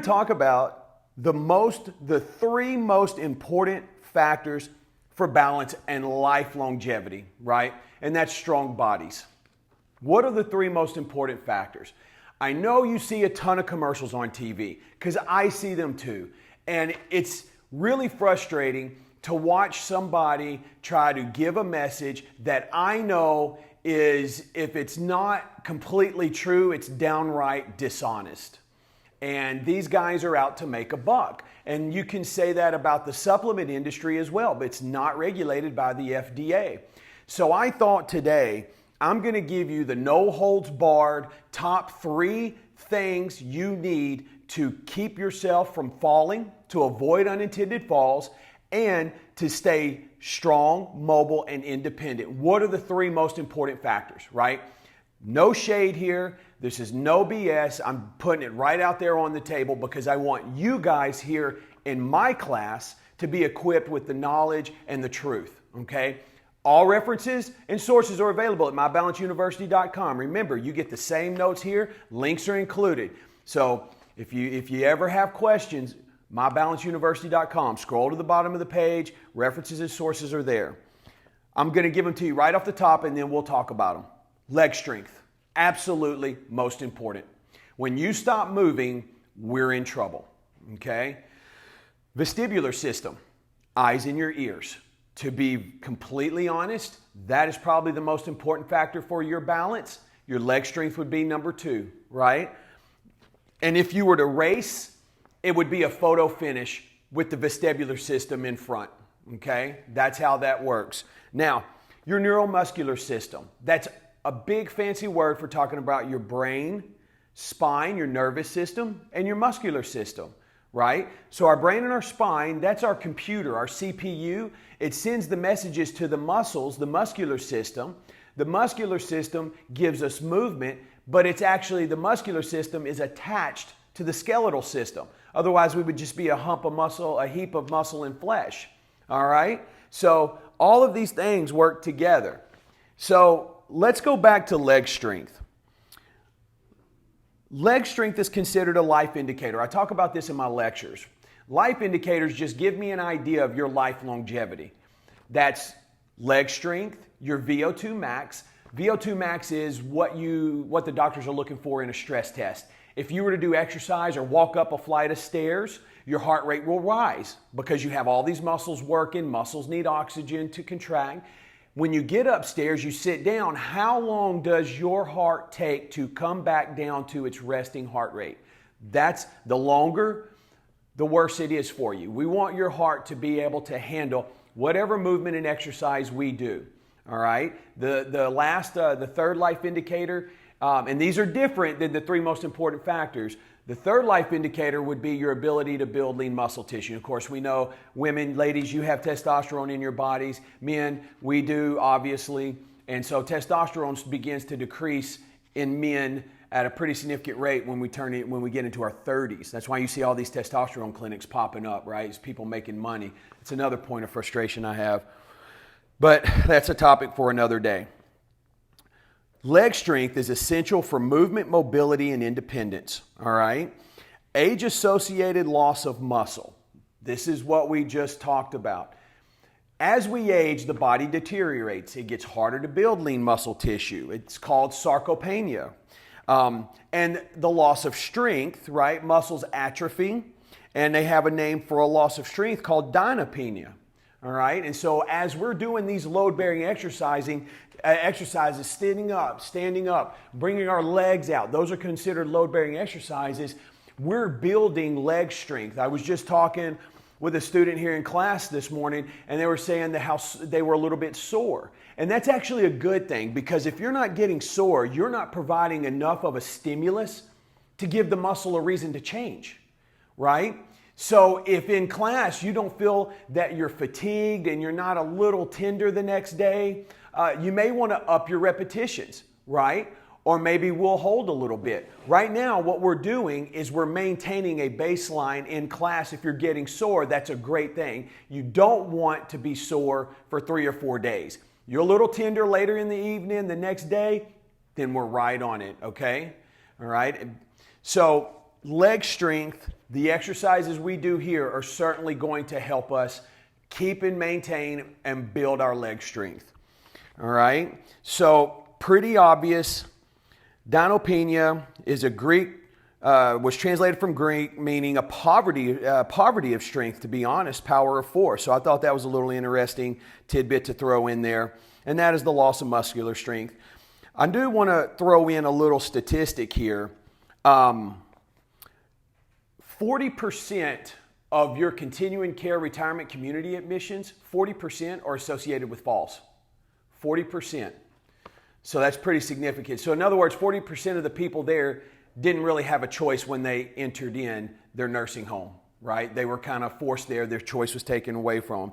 talk about the three most important factors for balance and life longevity, right? And that's strong bodies. What are the three most important factors? I know you see a ton of commercials on TV because I see them too. And it's really frustrating to watch somebody try to give a message that I know is, if it's not completely true, it's downright dishonest. And these guys are out to make a buck. And you can say that about the supplement industry as well, but it's not regulated by the FDA. So I thought today I'm going to give you the no holds barred top 3 things you need to keep yourself from falling, to avoid unintended falls, and to stay strong, mobile, and independent. What are the 3 most important factors, right? No shade here. This is no BS. I'm putting it right out there on the table because I want you guys here in my class to be equipped with the knowledge and the truth, okay? All references and sources are available at mybalanceuniversity.com. Remember, you get the same notes here. Links are included. So if you ever have questions, mybalanceuniversity.com. Scroll to the bottom of the page. References and sources are there. I'm going to give them to you right off the top, and then we'll talk about them. Leg strength. Absolutely most important. When you stop moving, we're in trouble. Okay? Vestibular system. Eyes in your ears. To be completely honest, that is probably the most important factor for your balance. Your leg strength would be number 2, right? And if you were to race, it would be a photo finish with the vestibular system in front, okay? That's how that works. Now, your neuromuscular system. That's a big fancy word for talking about your brain, spine, your nervous system, and your muscular system, right? So our brain and our spine, that's our computer, our CPU. It sends the messages to the muscles, the muscular system. The muscular system gives us movement, but it's actually, the muscular system is attached to the skeletal system. Otherwise, we would just be a hump of muscle, a heap of muscle and flesh. All right? So all of these things work together. So let's go back to leg strength. Leg strength is considered a life indicator. I talk about this in my lectures. Life indicators just give me an idea of your life longevity. That's leg strength, your VO2 max. VO2 max is what the doctors are looking for in a stress test. If you were to do exercise or walk up a flight of stairs, your heart rate will rise because you have all these muscles working. Muscles need oxygen to contract. When you get upstairs, you sit down. How long does your heart take to come back down to its resting heart rate? That's the longer, the worse it is for you. We want your heart to be able to handle whatever movement and exercise we do. All right. The third life indicator, and these are different than the 3 most important factors. The third life indicator would be your ability to build lean muscle tissue. Of course, we know women, ladies, you have testosterone in your bodies. Men, we do, obviously. And so testosterone begins to decrease in men at a pretty significant rate when we get into our 30s. That's why you see all these testosterone clinics popping up, right? It's people making money. It's another point of frustration I have. But that's a topic for another day. Leg strength is essential for movement, mobility, and independence, all right? Age-associated loss of muscle. This is what we just talked about. As we age, the body deteriorates. It gets harder to build lean muscle tissue. It's called sarcopenia. And the loss of strength, right? Muscles atrophy, and they have a name for a loss of strength called dynapenia. All right, and so as we're doing these load-bearing exercises, standing up, bringing our legs out, those are considered load-bearing exercises. We're building leg strength. I was just talking with a student here in class this morning, and they were saying that how they were a little bit sore. And that's actually a good thing, because if you're not getting sore, you're not providing enough of a stimulus to give the muscle a reason to change, right? So if in class you don't feel that you're fatigued and you're not a little tender the next day, you may want to up your repetitions, right? Or maybe we'll hold a little bit. Right now, what we're doing is we're maintaining a baseline in class. If you're getting sore, that's a great thing. You don't want to be sore for 3 or 4 days. You're a little tender later in the evening, the next day, then we're right on it, okay? All right? So leg strength the exercises we do here are certainly going to help us keep and maintain and build our leg strength. All right? So, pretty obvious. Dynopenia is a Greek, was translated from Greek, meaning a poverty of strength, to be honest, power of force. So I thought that was a little interesting tidbit to throw in there. And that is the loss of muscular strength. I do want to throw in a little statistic here. 40% of your continuing care retirement community admissions, 40% are associated with falls. 40%. So that's pretty significant. So in other words, 40% of the people there didn't really have a choice when they entered in their nursing home, right? They were kind of forced there. Their choice was taken away from them.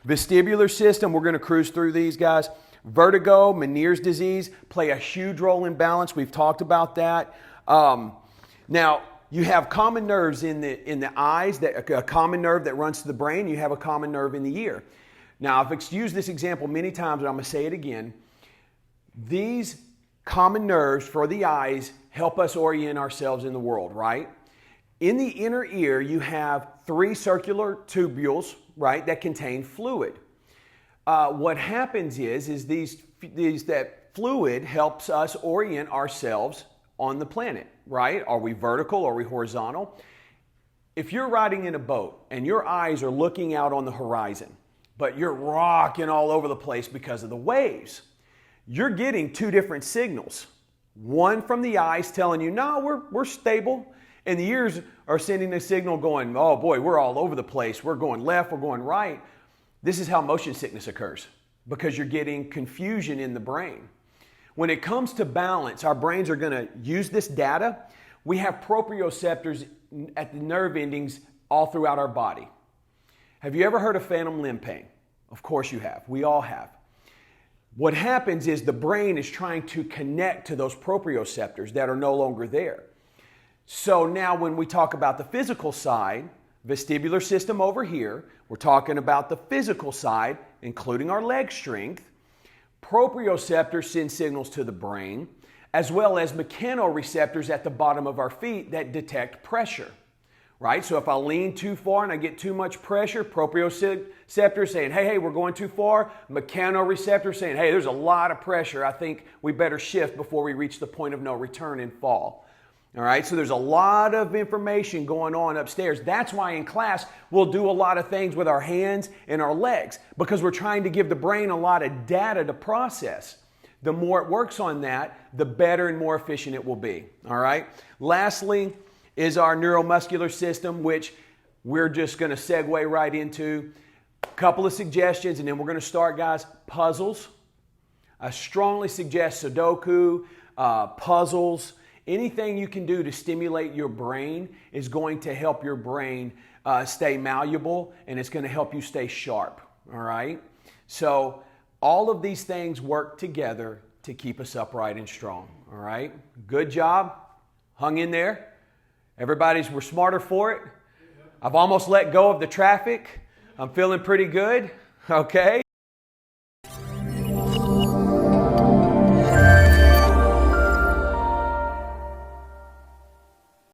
Vestibular system, we're going to cruise through these guys. Vertigo, Meniere's disease play a huge role in balance. We've talked about that. Now, you have common nerves in the eyes, a common nerve that runs to the brain. You have a common nerve in the ear. Now, I've used this example many times, and I'm going to say it again. These common nerves for the eyes help us orient ourselves in the world, right? In the inner ear, you have 3 circular tubules, right, that contain fluid. What happens is that fluid helps us orient ourselves on the planet, right? Are we vertical? Are we horizontal? If you're riding in a boat and your eyes are looking out on the horizon, but you're rocking all over the place because of the waves, you're getting 2 different signals. One from the eyes telling you, no, we're stable. And the ears are sending a signal going, oh boy, we're all over the place. We're going left, we're going right. This is how motion sickness occurs, because you're getting confusion in the brain. When it comes to balance, our brains are going to use this data. We have proprioceptors at the nerve endings all throughout our body. Have you ever heard of phantom limb pain? Of course you have. We all have. What happens is the brain is trying to connect to those proprioceptors that are no longer there. So now when we talk about the physical side, vestibular system over here, we're talking about the physical side, including our leg strength. Proprioceptors send signals to the brain, as well as mechanoreceptors at the bottom of our feet that detect pressure, right? So if I lean too far and I get too much pressure, proprioceptors saying, hey, we're going too far. Mechanoreceptors saying, hey, there's a lot of pressure. I think we better shift before we reach the point of no return and fall. All right, so there's a lot of information going on upstairs. That's why in class we'll do a lot of things with our hands and our legs, because we're trying to give the brain a lot of data to process. The more it works on that, the better and more efficient it will be. All right. Lastly is our neuromuscular system, which we're just going to segue right into. A couple of suggestions, and then we're going to start, guys. Puzzles. I strongly suggest Sudoku, puzzles. Anything you can do to stimulate your brain is going to help your brain stay malleable, and it's going to help you stay sharp. All right. So all of these things work together to keep us upright and strong. All right. Good job. Hung in there. We're smarter for it. I've almost let go of the traffic. I'm feeling pretty good. Okay.